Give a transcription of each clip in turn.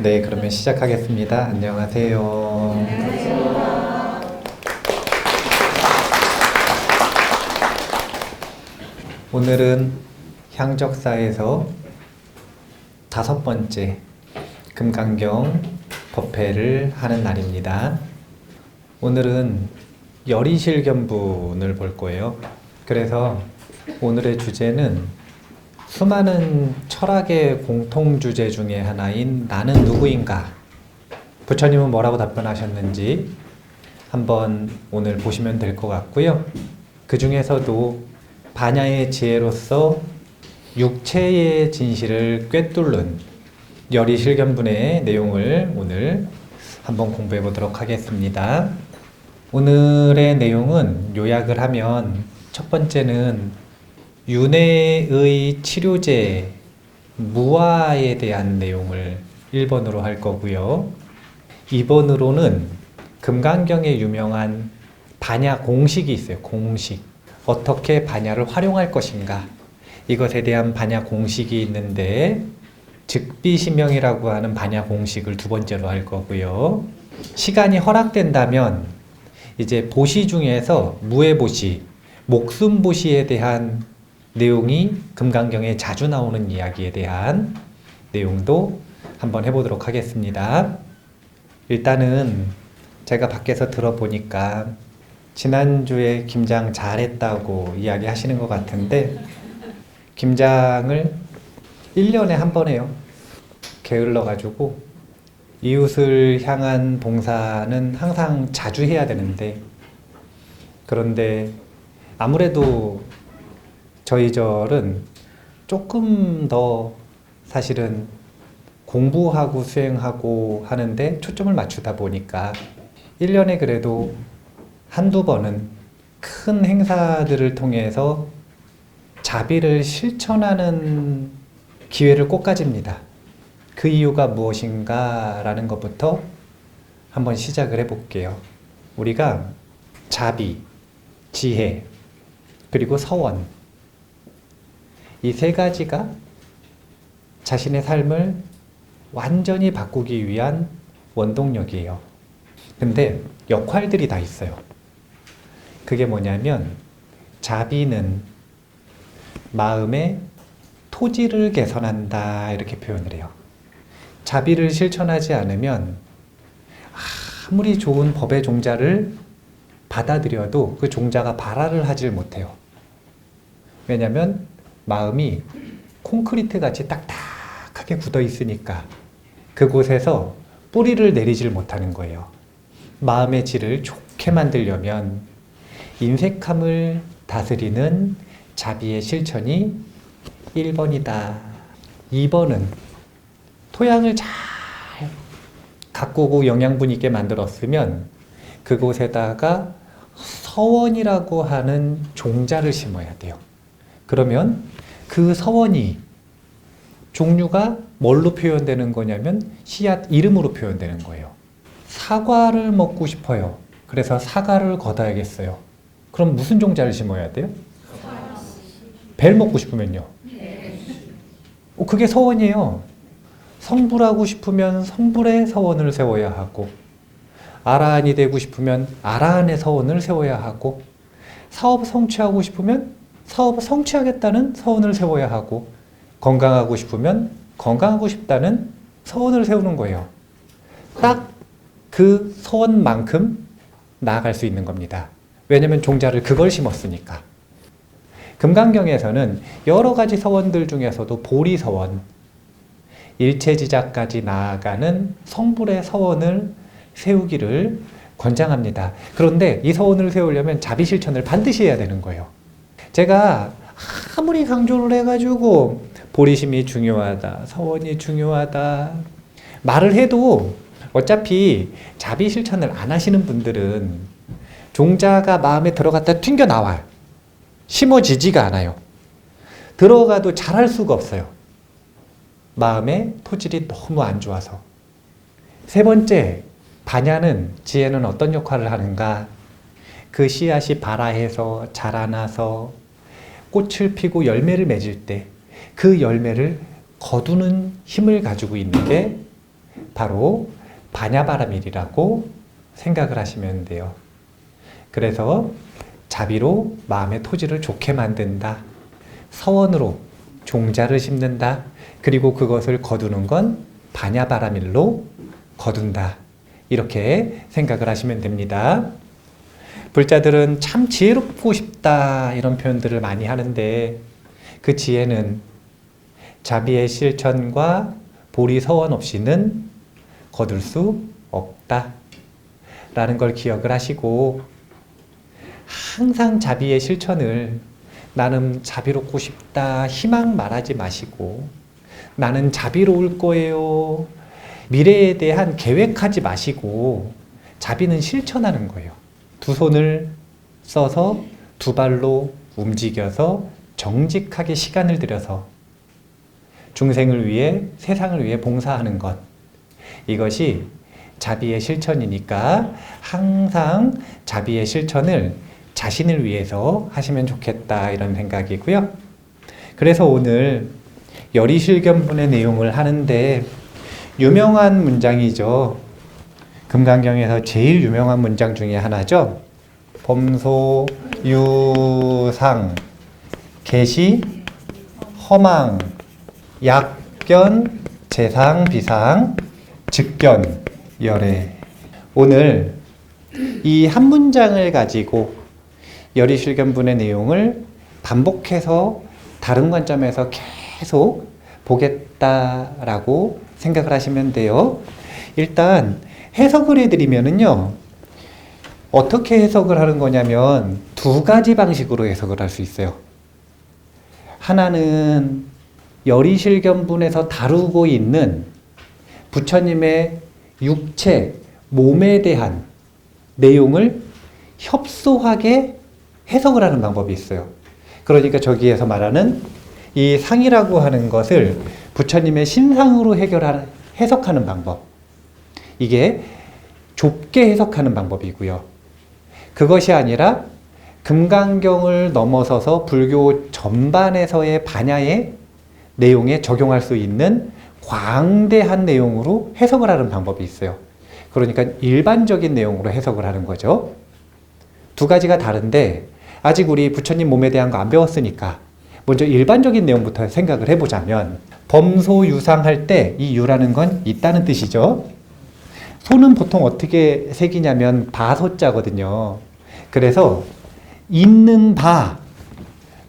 네, 그러면 시작하겠습니다. 안녕하세요. 오늘은 향적사에서 5번째 금강경 법회를 하는 날입니다. 오늘은 열이실견분을 볼 거예요. 그래서 오늘의 주제는 수많은 철학의 공통주제 중에 하나인 나는 누구인가? 부처님은 뭐라고 답변하셨는지 한번 오늘 보시면 될 것 같고요. 그 중에서도 반야의 지혜로서 육체의 진실을 꿰뚫는 열이실견분의 내용을 오늘 한번 공부해 보도록 하겠습니다. 오늘의 내용은 요약을 하면 첫 번째는 윤회의 치료제 무아에 대한 내용을 1번으로 할 거고요. 2번으로는 금강경에 유명한 반야 공식이 있어요. 공식. 어떻게 반야를 활용할 것인가. 이것에 대한 반야 공식이 있는데 즉비심명이라고 하는 반야 공식을 2번째로 할 거고요. 시간이 허락된다면 이제 보시 중에서 무해보시, 목숨보시에 대한 내용이 금강경에 자주 나오는 이야기에 대한 내용도 한번 해보도록 하겠습니다. 일단은 제가 밖에서 들어보니까 지난주에 김장 잘했다고 이야기 하시는 것 같은데 김장을 1년에 한 번 해요. 게을러 가지고 이웃을 향한 봉사는 항상 자주 해야 되는데 그런데 아무래도 저희 절은 조금 더 사실은 공부하고 수행하고 하는데 초점을 맞추다 보니까 1년에 그래도 한두 번은 큰 행사들을 통해서 자비를 실천하는 기회를 꼭 가집니다. 그 이유가 무엇인가 라는 것부터 한번 시작을 해볼게요. 우리가 자비, 지혜, 그리고 서원 이 3가지가 자신의 삶을 완전히 바꾸기 위한 원동력이에요. 근데 역할들이 다 있어요. 그게 뭐냐면 자비는 마음의 토지를 개선한다 이렇게 표현을 해요. 자비를 실천하지 않으면 아무리 좋은 법의 종자를 받아들여도 그 종자가 발화를 하질 못해요. 왜냐하면 마음이 콘크리트 같이 딱딱하게 굳어 있으니까 그곳에서 뿌리를 내리질 못하는 거예요. 마음의 질을 좋게 만들려면 인색함을 다스리는 자비의 실천이 1번이다. 2번은 토양을 잘 가꾸고 영양분 있게 만들었으면 그곳에다가 서원이라고 하는 종자를 심어야 돼요. 그러면 그 서원이 종류가 뭘로 표현되는 거냐면 씨앗 이름으로 표현되는 거예요. 사과를 먹고 싶어요. 그래서 사과를 걷어야겠어요. 그럼 무슨 종자를 심어야 돼요? 벨 먹고 싶으면요? 그게 서원이에요. 성불하고 싶으면 성불의 서원을 세워야 하고 아라한이 되고 싶으면 아라한의 서원을 세워야 하고 사업 성취하고 싶으면 사업을 성취하겠다는 서원을 세워야 하고 건강하고 싶으면 건강하고 싶다는 서원을 세우는 거예요. 딱 그 서원만큼 나아갈 수 있는 겁니다. 왜냐하면 종자를 그걸 심었으니까. 금강경에서는 여러 가지 서원들 중에서도 보리서원, 일체지자까지 나아가는 성불의 서원을 세우기를 권장합니다. 그런데 이 서원을 세우려면 자비실천을 반드시 해야 되는 거예요. 제가 아무리 강조를 해가지고 보리심이 중요하다, 서원이 중요하다 말을 해도 어차피 자비실천을 안 하시는 분들은 종자가 마음에 들어갔다 튕겨나와요. 심어지지가 않아요. 들어가도 잘할 수가 없어요. 마음의 토질이 너무 안 좋아서. 3번째, 반야는, 지혜는 어떤 역할을 하는가? 그 씨앗이 발아해서 자라나서 꽃을 피고 열매를 맺을 때 그 열매를 거두는 힘을 가지고 있는 게 바로 반야바라밀이라고 생각을 하시면 돼요. 그래서 자비로 마음의 토지를 좋게 만든다. 서원으로 종자를 심는다. 그리고 그것을 거두는 건 반야바라밀로 거둔다. 이렇게 생각을 하시면 됩니다. 불자들은 참 지혜롭고 싶다 이런 표현들을 많이 하는데 그 지혜는 자비의 실천과 보리 서원 없이는 거둘 수 없다 라는 걸 기억을 하시고 항상 자비의 실천을 나는 자비롭고 싶다 희망 말하지 마시고 나는 자비로울 거예요 미래에 대한 계획하지 마시고 자비는 실천하는 거예요. 두 손을 써서 두 발로 움직여서 정직하게 시간을 들여서 중생을 위해 세상을 위해 봉사하는 것 이것이 자비의 실천이니까 항상 자비의 실천을 자신을 위해서 하시면 좋겠다 이런 생각이고요. 그래서 오늘 열이실견분의 내용을 하는데 유명한 문장이죠. 금강경에서 제일 유명한 문장 중에 하나죠. 범소 유상 계시 허망 약견 재상 비상 즉견 열애. 오늘 이 한 문장을 가지고 열이실견분의 내용을 반복해서 다른 관점에서 계속 보겠다라고 생각을 하시면 돼요. 일단 해석을 해드리면은요, 어떻게 해석을 하는 거냐면 두 가지 방식으로 해석을 할 수 있어요. 하나는 열이실견분에서 다루고 있는 부처님의 육체, 몸에 대한 내용을 협소하게 해석을 하는 방법이 있어요. 그러니까 저기에서 말하는 이 상이라고 하는 것을 부처님의 신상으로 해석하는 방법. 이게 좁게 해석하는 방법이고요. 그것이 아니라 금강경을 넘어서서 불교 전반에서의 반야의 내용에 적용할 수 있는 광대한 내용으로 해석을 하는 방법이 있어요. 그러니까 일반적인 내용으로 해석을 하는 거죠. 두 가지가 다른데 아직 우리 부처님 몸에 대한 거 안 배웠으니까 먼저 일반적인 내용부터 생각을 해보자면 범소유상할 때 이 유라는 건 있다는 뜻이죠. 소는 보통 어떻게 새기냐면 바소자거든요. 그래서 있는 바,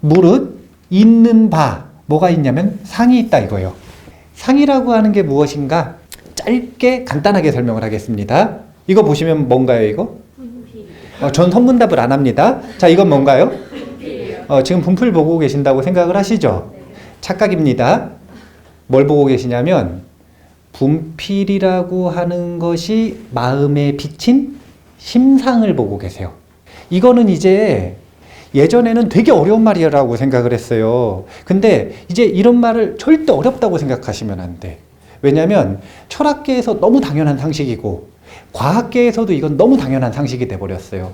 무릇 있는 바 뭐가 있냐면 상이 있다 이거예요. 상이라고 하는 게 무엇인가? 짧게 간단하게 설명을 하겠습니다. 이거 보시면 뭔가요 이거? 전 선문답을 안 합니다. 자, 이건 뭔가요? 지금 분필 보고 계신다고 생각을 하시죠? 착각입니다. 뭘 보고 계시냐면 분필이라고 하는 것이 마음에 비친 심상을 보고 계세요. 이거는 이제 예전에는 되게 어려운 말이라고 생각을 했어요. 근데 이제 이런 말을 절대 어렵다고 생각하시면 안 돼. 왜냐하면 철학계에서 너무 당연한 상식이고 과학계에서도 이건 너무 당연한 상식이 돼버렸어요.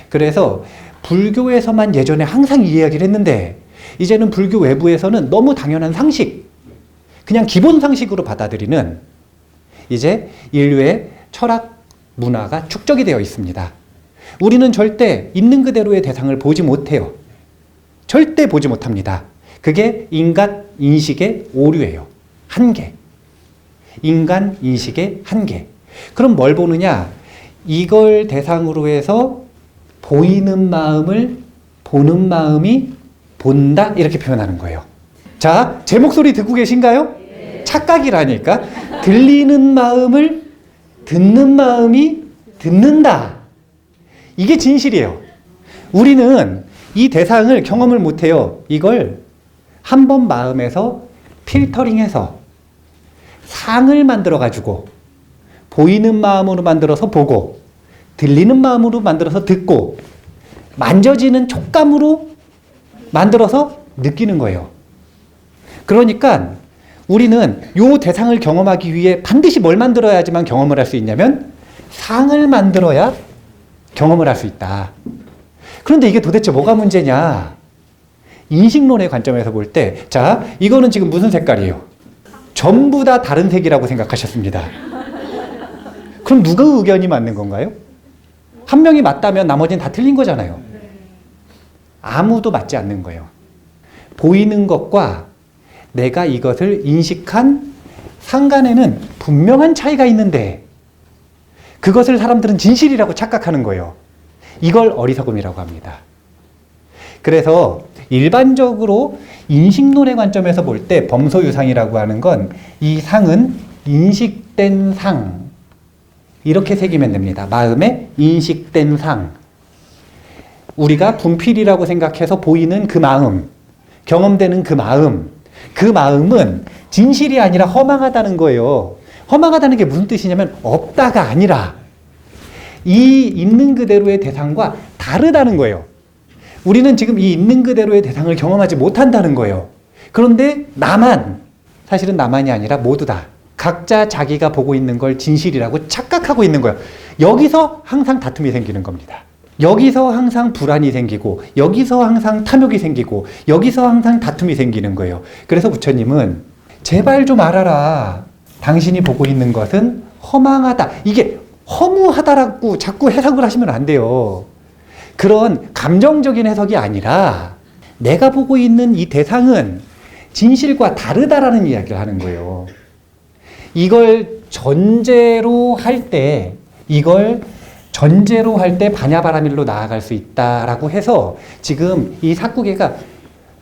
그래서 불교에서만 예전에 항상 이 이야기를 했는데 이제는 불교 외부에서는 너무 당연한 상식, 그냥 기본 상식으로 받아들이는 이제 인류의 철학 문화가 축적이 되어 있습니다. 우리는 절대 있는 그대로의 대상을 보지 못해요. 절대 보지 못합니다. 그게 인간 인식의 오류예요. 한계. 인간 인식의 한계. 그럼 뭘 보느냐? 이걸 대상으로 해서 보이는 마음을 보는 마음이 본다 이렇게 표현하는 거예요. 자, 제 목소리 듣고 계신가요? 착각이라니까. 들리는 마음을 듣는 마음이 듣는다. 이게 진실이에요. 우리는 이 대상을 경험을 못해요. 이걸 한번 마음에서 필터링해서 상을 만들어가지고 보이는 마음으로 만들어서 보고 들리는 마음으로 만들어서 듣고 만져지는 촉감으로 만들어서 느끼는 거예요. 그러니까 우리는 이 대상을 경험하기 위해 반드시 뭘 만들어야지만 경험을 할 수 있냐면 상을 만들어야 경험을 할 수 있다. 그런데 이게 도대체 뭐가 문제냐? 인식론의 관점에서 볼 때, 자, 이거는 지금 무슨 색깔이에요? 전부 다 다른 색이라고 생각하셨습니다. 그럼 누가 의견이 맞는 건가요? 한 명이 맞다면 나머지는 다 틀린 거잖아요. 아무도 맞지 않는 거예요. 보이는 것과 내가 이것을 인식한 상간에는 분명한 차이가 있는데 그것을 사람들은 진실이라고 착각하는 거예요. 이걸 어리석음이라고 합니다. 그래서 일반적으로 인식론의 관점에서 볼 때 범소유상이라고 하는 건 이 상은 인식된 상, 이렇게 새기면 됩니다. 마음에 인식된 상. 우리가 분필이라고 생각해서 보이는 그 마음, 경험되는 그 마음은 진실이 아니라 허망하다는 거예요. 허망하다는 게 무슨 뜻이냐면 없다가 아니라 이 있는 그대로의 대상과 다르다는 거예요. 우리는 지금 이 있는 그대로의 대상을 경험하지 못한다는 거예요. 그런데 사실은 나만이 아니라 모두 다 각자 자기가 보고 있는 걸 진실이라고 착각하고 있는 거예요. 여기서 항상 다툼이 생기는 겁니다. 여기서 항상 불안이 생기고 여기서 항상 탐욕이 생기고 여기서 항상 다툼이 생기는 거예요. 그래서 부처님은 제발 좀 알아라. 당신이 보고 있는 것은 허망하다. 이게 허무하다라고 자꾸 해석을 하시면 안 돼요. 그런 감정적인 해석이 아니라 내가 보고 있는 이 대상은 진실과 다르다라는 이야기를 하는 거예요. 이걸 전제로 할 때 반야바라밀로 나아갈 수 있다라고 해서 지금 이 삭구계가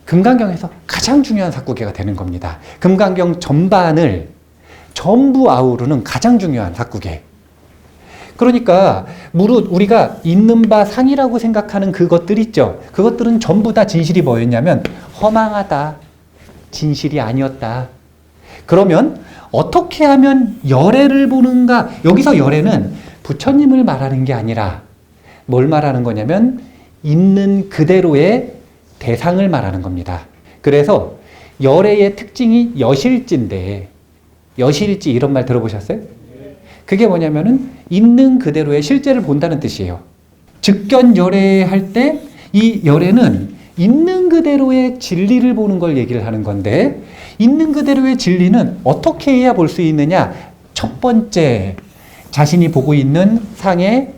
금강경에서 가장 중요한 삭구계가 되는 겁니다. 금강경 전반을 전부 아우르는 가장 중요한 삭구계. 그러니까 무릇 우리가 있는 바 상이라고 생각하는 그것들 있죠. 그것들은 전부 다 진실이 뭐였냐면 허망하다. 진실이 아니었다. 그러면 어떻게 하면 열애를 보는가? 여기서 열애는 부처님을 말하는 게 아니라 뭘 말하는 거냐면 있는 그대로의 대상을 말하는 겁니다. 그래서 열애의 특징이 여실지인데, 여실지 이런 말 들어보셨어요? 그게 뭐냐면은 있는 그대로의 실제를 본다는 뜻이에요. 즉견 열애할 때 이 열애는 있는 그대로의 진리를 보는 걸 얘기를 하는 건데, 있는 그대로의 진리는 어떻게 해야 볼 수 있느냐? 첫 번째, 자신이 보고 있는 상의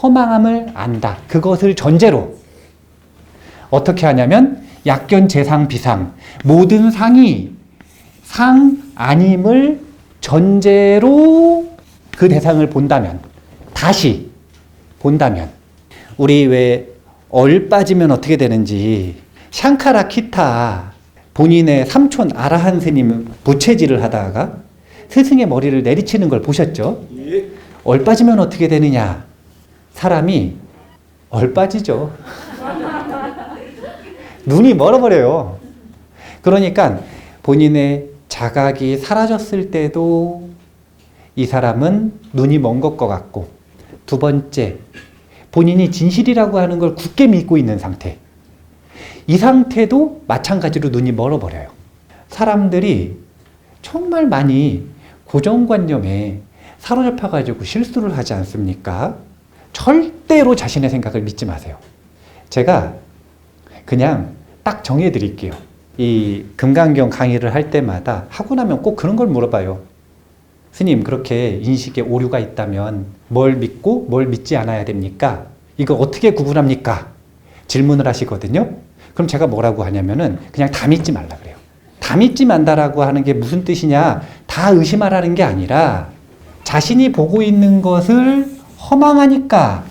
허망함을 안다. 그것을 전제로 어떻게 하냐면 약견 재상 비상, 모든 상이 상 아님을 전제로 그 대상을 본다면, 다시 본다면, 우리 왜 얼 빠지면 어떻게 되는지 샹카라 키타 본인의 삼촌 아라한 스님 부채질을 하다가 스승의 머리를 내리치는 걸 보셨죠? 얼 빠지면 어떻게 되느냐? 사람이 얼 빠지죠. 눈이 멀어버려요. 그러니까 본인의 자각이 사라졌을 때도 이 사람은 눈이 먼 것 같고, 두 번째, 본인이 진실이라고 하는 걸 굳게 믿고 있는 상태. 이 상태도 마찬가지로 눈이 멀어버려요. 사람들이 정말 많이 고정관념에 사로잡혀가지고 실수를 하지 않습니까? 절대로 자신의 생각을 믿지 마세요. 제가 그냥 딱 정해드릴게요. 이 금강경 강의를 할 때마다 하고 나면 꼭 그런 걸 물어봐요. 스님, 그렇게 인식에 오류가 있다면 뭘 믿고 뭘 믿지 않아야 됩니까? 이거 어떻게 구분합니까? 질문을 하시거든요. 그럼 제가 뭐라고 하냐면은 그냥 다 믿지 말라 그래요. 다 믿지 만다라고 하는 게 무슨 뜻이냐? 다 의심하라는 게 아니라 자신이 보고 있는 것을 허망하니까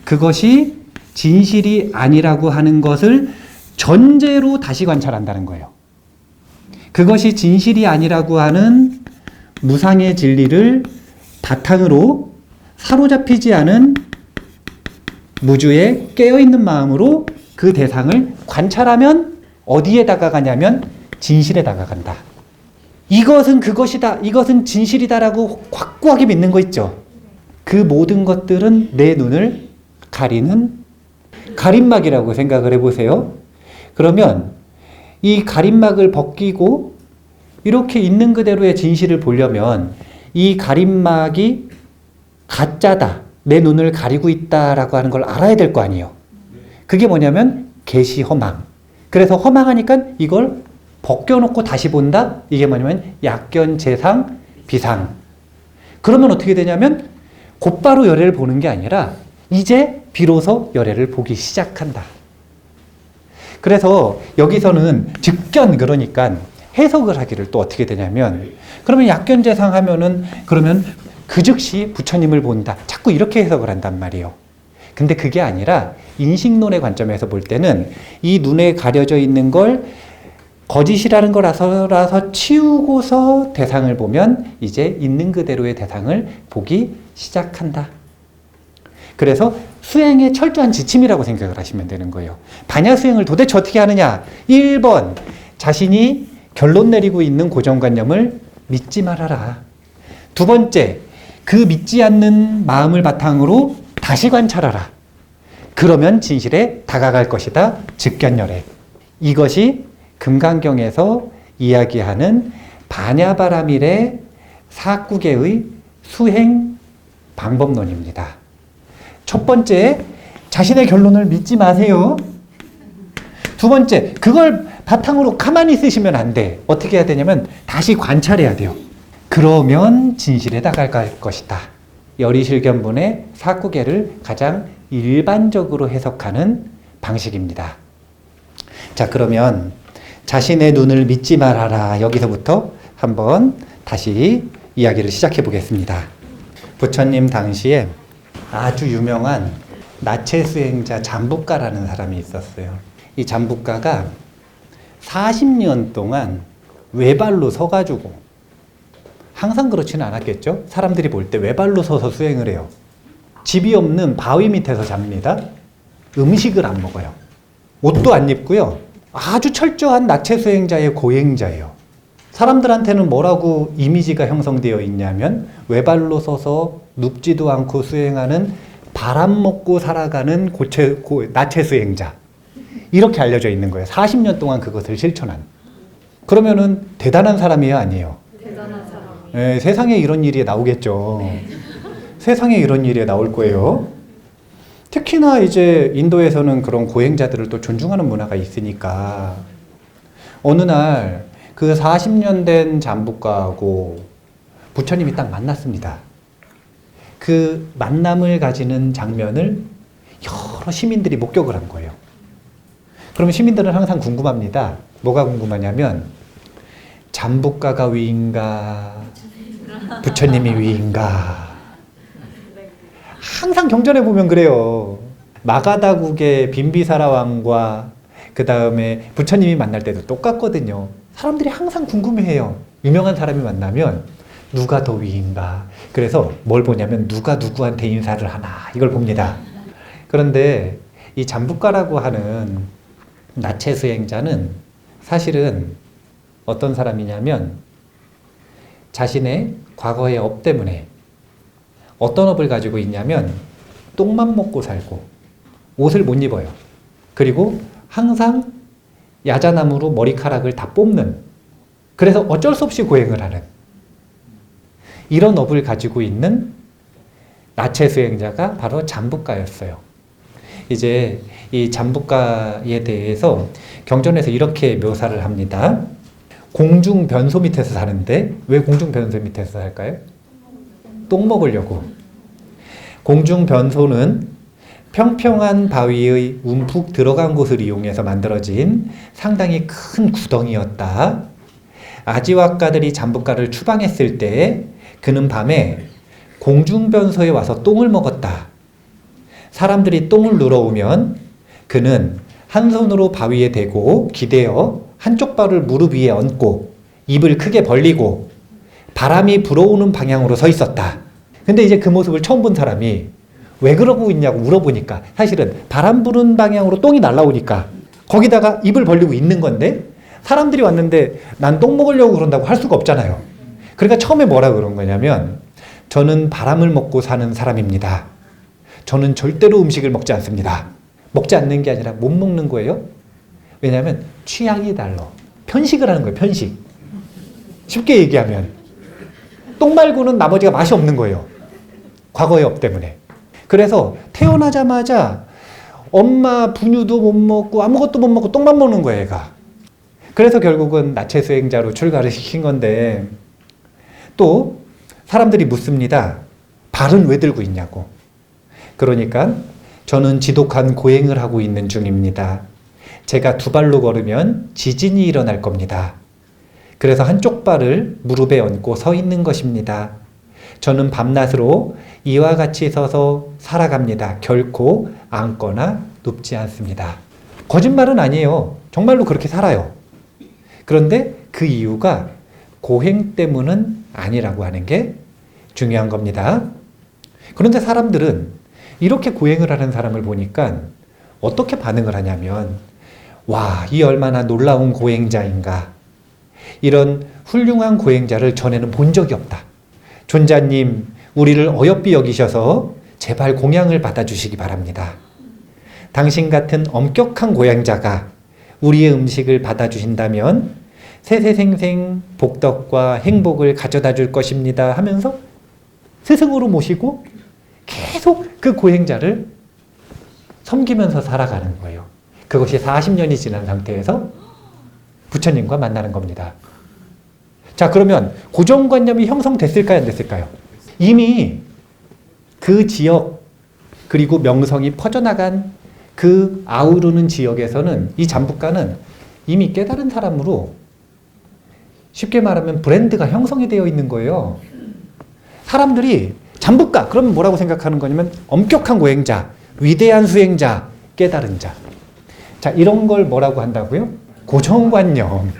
그것이 진실이 아니라고 하는 것을 전제로 다시 관찰한다는 거예요. 그것이 진실이 아니라고 하는 무상의 진리를 바탕으로 사로잡히지 않은 무주의 깨어있는 마음으로 그 대상을 관찰하면 어디에 다가가냐면 진실에 다가간다. 이것은 그것이다, 이것은 진실이다라고 확고하게 믿는 거 있죠. 그 모든 것들은 내 눈을 가리는 가림막이라고 생각을 해보세요. 그러면 이 가림막을 벗기고 이렇게 있는 그대로의 진실을 보려면 이 가림막이 가짜다, 내 눈을 가리고 있다라고 하는 걸 알아야 될 거 아니에요. 그게 뭐냐면 계시 허망. 그래서 허망하니까 이걸 벗겨놓고 다시 본다? 이게 뭐냐면 약견 재상 비상. 그러면 어떻게 되냐면 곧바로 열애를 보는 게 아니라 이제 비로소 열애를 보기 시작한다. 그래서 여기서는 즉견, 그러니까 해석을 하기를 또 어떻게 되냐면, 그러면 약견재상 하면은 그러면 그 즉시 부처님을 본다. 자꾸 이렇게 해석을 한단 말이에요. 근데 그게 아니라 인식론의 관점에서 볼 때는 이 눈에 가려져 있는 걸 거짓이라는 거라서 치우고서 대상을 보면 이제 있는 그대로의 대상을 보기 시작한다. 그래서 수행의 철저한 지침이라고 생각을 하시면 되는 거예요. 반야 수행을 도대체 어떻게 하느냐? 1번, 자신이 결론 내리고 있는 고정관념을 믿지 말아라. 두 번째, 그 믿지 않는 마음을 바탕으로 다시 관찰하라. 그러면 진실에 다가갈 것이다. 즉견열애. 이것이 금강경에서 이야기하는 반야바라밀의 사구계의 수행 방법론입니다. 첫 번째, 자신의 결론을 믿지 마세요. 두 번째, 그걸 바탕으로 가만히 있으시면 안 돼. 어떻게 해야 되냐면 다시 관찰해야 돼요. 그러면 진실에 다가갈 것이다. 열의실견분의 사구계를 가장 일반적으로 해석하는 방식입니다. 자, 그러면 자신의 눈을 믿지 말아라. 여기서부터 한번 다시 이야기를 시작해 보겠습니다. 부처님 당시에 아주 유명한 나체 수행자 잠부가라는 사람이 있었어요. 이 잠부가가 40년 동안 외발로 서가지고, 항상 그렇지는 않았겠죠? 사람들이 볼 때 외발로 서서 수행을 해요. 집이 없는 바위 밑에서 잡니다. 음식을 안 먹어요. 옷도 안 입고요. 아주 철저한 나체 수행자의 고행자예요. 사람들한테는 뭐라고 이미지가 형성되어 있냐면 외발로 서서 눕지도 않고 수행하는 바람 먹고 살아가는 나체 수행자, 이렇게 알려져 있는 거예요. 40년 동안 그것을 실천한. 그러면은 대단한 사람이에요, 아니에요? 대단한 사람이에요. 네, 세상에 이런 일이 나오겠죠. 네. 세상에 이런 일이 나올 거예요. 특히나 이제 인도에서는 그런 고행자들을 또 존중하는 문화가 있으니까 어느 날 그 40년 된 잠부가하고 부처님이 딱 만났습니다. 그 만남을 가지는 장면을 여러 시민들이 목격을 한 거예요. 그러면 시민들은 항상 궁금합니다. 뭐가 궁금하냐면 잠부가가 위인가, 부처님이 위인가. 항상 경전에 보면 그래요. 마가다국의 빈비사라 왕과 그 다음에 부처님이 만날 때도 똑같거든요. 사람들이 항상 궁금해해요. 유명한 사람이 만나면 누가 더 위인가. 그래서 뭘 보냐면 누가 누구한테 인사를 하나, 이걸 봅니다. 그런데 이 잠부가라고 하는 나체 수행자는 사실은 어떤 사람이냐면 자신의 과거의 업 때문에, 어떤 업을 가지고 있냐면 똥만 먹고 살고 옷을 못 입어요. 그리고 항상 야자나무로 머리카락을 다 뽑는, 그래서 어쩔 수 없이 고행을 하는 이런 업을 가지고 있는 나체 수행자가 바로 잠부가였어요. 이제 이 잠부가에 대해서 경전에서 이렇게 묘사를 합니다. 공중 변소 밑에서 사는데, 왜 공중 변소 밑에서 살까요? 똥 먹으려고. 공중 변소는 평평한 바위의 움푹 들어간 곳을 이용해서 만들어진 상당히 큰 구덩이였다. 아지와가들이 잠부가를 추방했을 때 그는 밤에 공중변소에 와서 똥을 먹었다. 사람들이 똥을 눌어오면 그는 한 손으로 바위에 대고 기대어 한쪽 발을 무릎 위에 얹고 입을 크게 벌리고 바람이 불어오는 방향으로 서 있었다. 근데 이제 그 모습을 처음 본 사람이 왜 그러고 있냐고 물어보니까 사실은 바람 부는 방향으로 똥이 날아오니까 거기다가 입을 벌리고 있는 건데, 사람들이 왔는데 난 똥 먹으려고 그런다고 할 수가 없잖아요. 그러니까 처음에 뭐라 그런 거냐면 저는 바람을 먹고 사는 사람입니다. 저는 절대로 음식을 먹지 않습니다. 먹지 않는 게 아니라 못 먹는 거예요. 왜냐하면 취향이 달라. 편식을 하는 거예요. 편식. 쉽게 얘기하면 똥 말고는 나머지가 맛이 없는 거예요. 과거의 업 때문에. 그래서 태어나자마자 엄마 분유도 못 먹고 아무것도 못 먹고 똥만 먹는 거예요, 얘가. 그래서 결국은 나체 수행자로 출가를 시킨 건데, 또 사람들이 묻습니다. 발은 왜 들고 있냐고. 그러니까 저는 지독한 고행을 하고 있는 중입니다. 제가 두 발로 걸으면 지진이 일어날 겁니다. 그래서 한쪽 발을 무릎에 얹고 서 있는 것입니다. 저는 밤낮으로 이와 같이 서서 살아갑니다. 결코 앉거나 눕지 않습니다. 거짓말은 아니에요. 정말로 그렇게 살아요. 그런데 그 이유가 고행 때문은 아니라고 하는 게 중요한 겁니다. 그런데 사람들은 이렇게 고행을 하는 사람을 보니까 어떻게 반응을 하냐면, 와, 이 얼마나 놀라운 고행자인가. 이런 훌륭한 고행자를 전에는 본 적이 없다. 존자님, 우리를 어여삐 여기셔서 제발 공양을 받아주시기 바랍니다. 당신 같은 엄격한 고행자가 우리의 음식을 받아주신다면 세세생생 복덕과 행복을 가져다 줄 것입니다 하면서 스승으로 모시고 계속 그 고행자를 섬기면서 살아가는 거예요. 그것이 40년이 지난 상태에서 부처님과 만나는 겁니다. 자, 그러면 고정관념이 형성됐을까요? 안 됐을까요? 이미 그 지역 그리고 명성이 퍼져나간 그 아우르는 지역에서는 이 잠부가는 이미 깨달은 사람으로, 쉽게 말하면 브랜드가 형성이 되어 있는 거예요. 사람들이 잠부가 그러면 뭐라고 생각하는 거냐면 엄격한 고행자, 위대한 수행자, 깨달은 자. 자, 이런 걸 뭐라고 한다고요? 고정관념.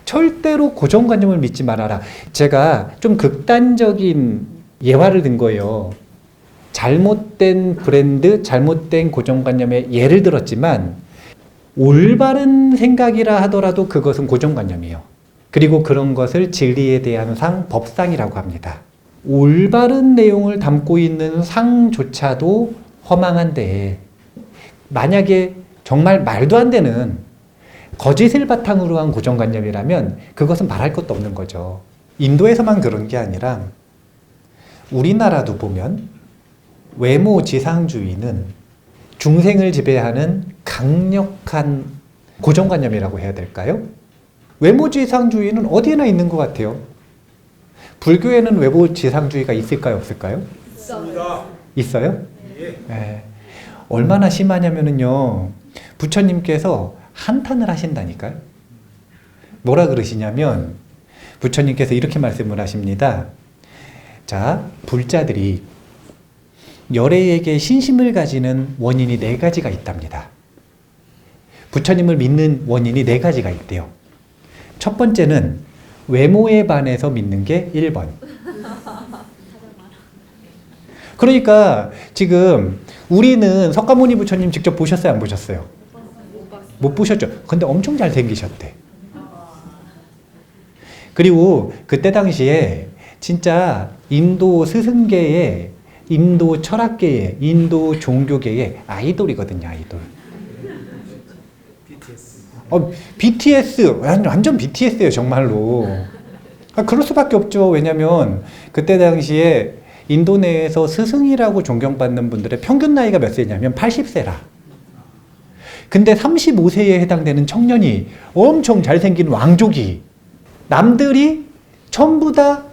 절대로 고정관념을 믿지 말아라. 제가 좀 극단적인 예화를 든 거예요. 잘못된 브랜드, 잘못된 고정관념의 예를 들었지만 올바른 생각이라 하더라도 그것은 고정관념이에요. 그리고 그런 것을 진리에 대한 상, 법상이라고 합니다. 올바른 내용을 담고 있는 상조차도 허망한데, 만약에 정말 말도 안 되는 거짓을 바탕으로 한 고정관념이라면 그것은 말할 것도 없는 거죠. 인도에서만 그런 게 아니라 우리나라도 보면 외모지상주의는 중생을 지배하는 강력한 고정관념이라고 해야 될까요? 외모지상주의는 어디에나 있는 것 같아요. 불교에는 외모지상주의가 있을까요? 없을까요? 있습니다. 있어요? 예. 네. 얼마나 심하냐면요, 부처님께서 한탄을 하신다니까요. 뭐라 그러시냐면 부처님께서 이렇게 말씀을 하십니다. 자, 불자들이 열애에게 신심을 가지는 원인이 4가지가 있답니다. 부처님을 믿는 원인이 4가지가 있대요. 첫 번째는 외모에 반해서 믿는 게 1번. 그러니까 지금 우리는 석가모니 부처님 직접 보셨어요? 안 보셨어요? 못 보셨죠? 근데 엄청 잘생기셨대. 그리고 그때 당시에 진짜 인도 스승계의, 인도 철학계의, 인도 종교계의 아이돌이거든요. 아이돌. BTS 완전 BTS예요, 정말로. 그럴 수밖에 없죠. 왜냐면 그때 당시에 인도 내에서 스승이라고 존경받는 분들의 평균 나이가 몇 세냐면 80세라. 근데 35세에 해당되는 청년이 엄청 잘생긴 왕족이 남들이 전부 다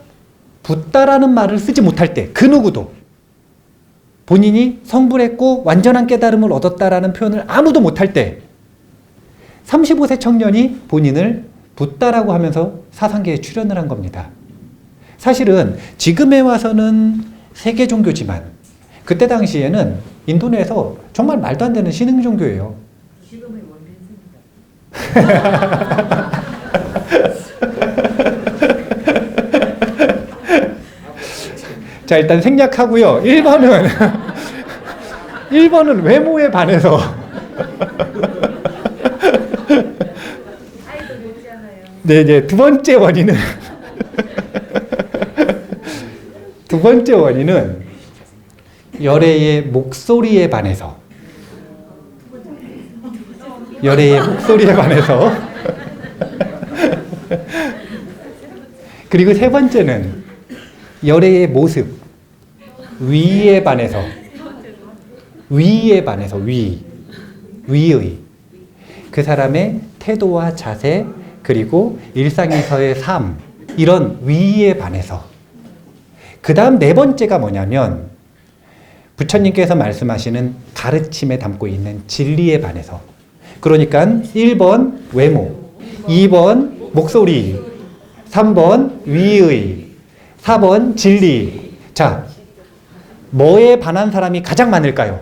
붓다라는 말을 쓰지 못할 때, 그 누구도 본인이 성불했고 완전한 깨달음을 얻었다라는 표현을 아무도 못할 때 35세 청년이 본인을 붓다라고 하면서 사상계에 출연을 한 겁니다. 사실은 지금에 와서는 세계 종교지만 그때 당시에는 인도 내에서 정말 말도 안 되는 신흥 종교예요. 지금의 원빈입니다. 자, 일단 생략하고요. 1번은 외모에 반해서 아이도 놀잖아요. 네, 두 번째 원인은 열애의 목소리에 반해서 그리고 세 번째는 열애의 모습, 위에 반해서 위의 그 사람의 태도와 자세, 그리고 일상에서의 삶, 이런 위에 반해서 그 다음 네 번째가 뭐냐면 부처님께서 말씀하시는 가르침에 담고 있는 진리에 반해서, 그러니까 1번 외모, 2번 목소리, 3번 위의, 4번 진리. 자, 뭐에 반한 사람이 가장 많을까요?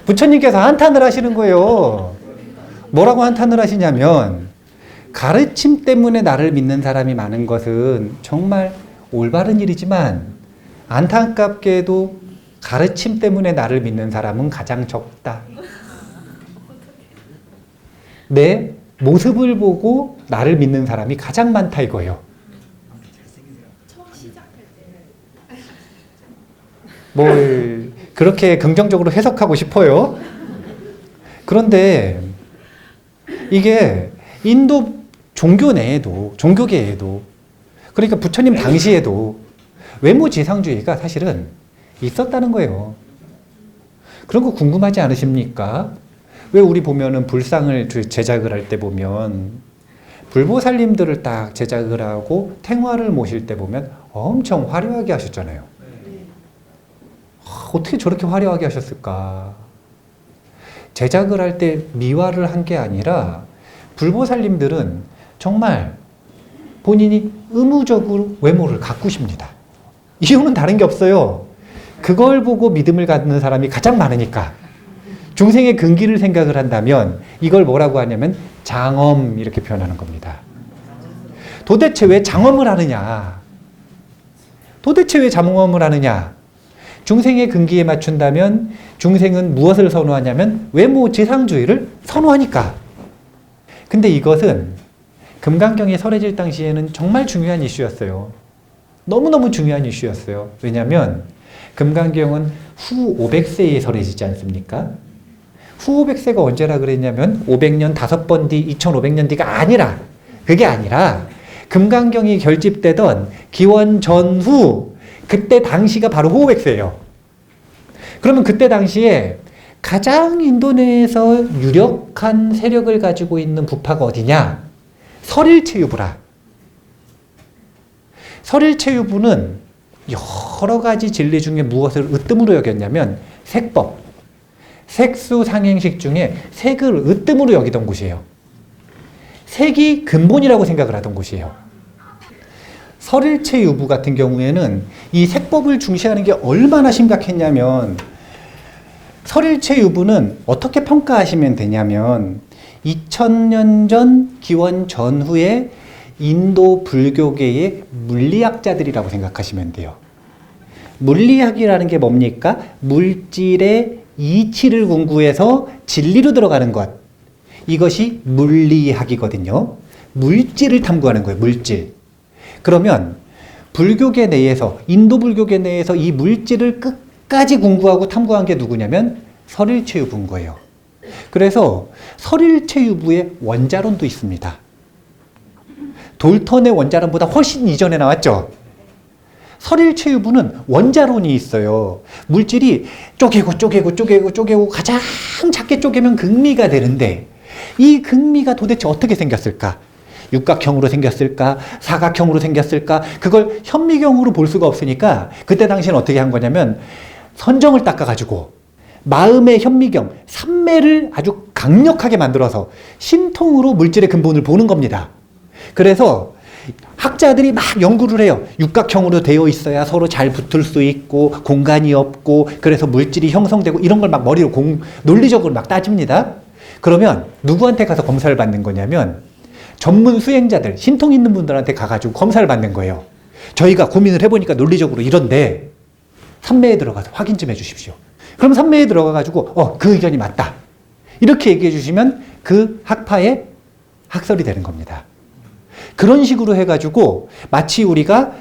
부처님께서 한탄을 하시는 거예요. 뭐라고 한탄을 하시냐면, 가르침 때문에 나를 믿는 사람이 많은 것은 정말 올바른 일이지만 안타깝게도 가르침 때문에 나를 믿는 사람은 가장 적다. 내 모습을 보고 나를 믿는 사람이 가장 많다 이거예요. 뭘 그렇게 긍정적으로 해석하고 싶어요. 그런데 이게 인도 종교 내에도, 종교계에도, 그러니까 부처님 당시에도 외모지상주의가 사실은 있었다는 거예요. 그런 거 궁금하지 않으십니까? 왜 우리 보면은 불상을 제작을 할 때 보면 불보살님들을 딱 제작을 하고 탱화를 모실 때 보면 엄청 화려하게 하셨잖아요. 어떻게 저렇게 화려하게 하셨을까? 제작을 할 때 미화를 한 게 아니라 불보살님들은 정말 본인이 의무적으로 외모를 가꾸십니다. 이유는 다른 게 없어요. 그걸 보고 믿음을 갖는 사람이 가장 많으니까. 중생의 근기를 생각을 한다면 이걸 뭐라고 하냐면 장엄, 이렇게 표현하는 겁니다. 도대체 왜 장엄을 하느냐? 도대체 왜 장엄을 하느냐? 중생의 근기에 맞춘다면 중생은 무엇을 선호하냐면 외모지상주의를 선호하니까. 근데 이것은 금강경이 설해질 당시에는 정말 중요한 이슈였어요. 너무너무 중요한 이슈였어요. 왜냐하면 금강경은 후 500세에 설해지지 않습니까? 후 500세가 언제라 그랬냐면 500년 5번 뒤, 2500년 뒤가 아니라, 그게 아니라 금강경이 결집되던 기원 전후, 그때 당시가 바로 후 500세예요. 그러면 그때 당시에 가장 인도 내에서 유력한 세력을 가지고 있는 부파가 어디냐? 설일체유부라. 설일체유부는 여러 가지 진리 중에 무엇을 으뜸으로 여겼냐면 색법, 색수상행식 중에 색을 으뜸으로 여기던 곳이에요. 색이 근본이라고 생각을 하던 곳이에요. 설일체유부 같은 경우에는 이 색법을 중시하는 게 얼마나 심각했냐면, 설일체유부는 어떻게 평가하시면 되냐면 2000년 전 기원 전후에 인도 불교계의 물리학자들이라고 생각하시면 돼요. 물리학이라는 게 뭡니까? 물질의 이치를 공부해서 진리로 들어가는 것. 이것이 물리학이거든요. 물질을 탐구하는 거예요. 물질. 그러면 불교계 내에서, 인도 불교계 내에서 이 물질을 끝까지 공부하고 탐구한 게 누구냐면 설일체유부인 거예요. 그래서 설일체유부의 원자론도 있습니다. 돌턴의 원자론보다 훨씬 이전에 나왔죠. 설일체유부는 원자론이 있어요. 물질이 쪼개고 가장 작게 쪼개면 극미가 되는데, 이 극미가 도대체 어떻게 생겼을까? 육각형으로 생겼을까? 사각형으로 생겼을까? 그걸 현미경으로 볼 수가 없으니까 그때 당시에는 어떻게 한 거냐면 선정을 닦아가지고 마음의 현미경, 삼매를 아주 강력하게 만들어서 신통으로 물질의 근본을 보는 겁니다. 그래서 학자들이 막 연구를 해요. 육각형으로 되어 있어야 서로 잘 붙을 수 있고 공간이 없고 그래서 물질이 형성되고 이런 걸 막 머리로 논리적으로 막 따집니다. 그러면 누구한테 가서 검사를 받는 거냐면 전문 수행자들, 신통 있는 분들한테 가가지고 검사를 받는 거예요. 저희가 고민을 해보니까 논리적으로 이런데 삼매에 들어가서 확인 좀 해주십시오. 그럼 삼매에 들어가가지고 그 의견이 맞다. 이렇게 얘기해 주시면 그 학파의 학설이 되는 겁니다. 그런 식으로 해가지고 마치 우리가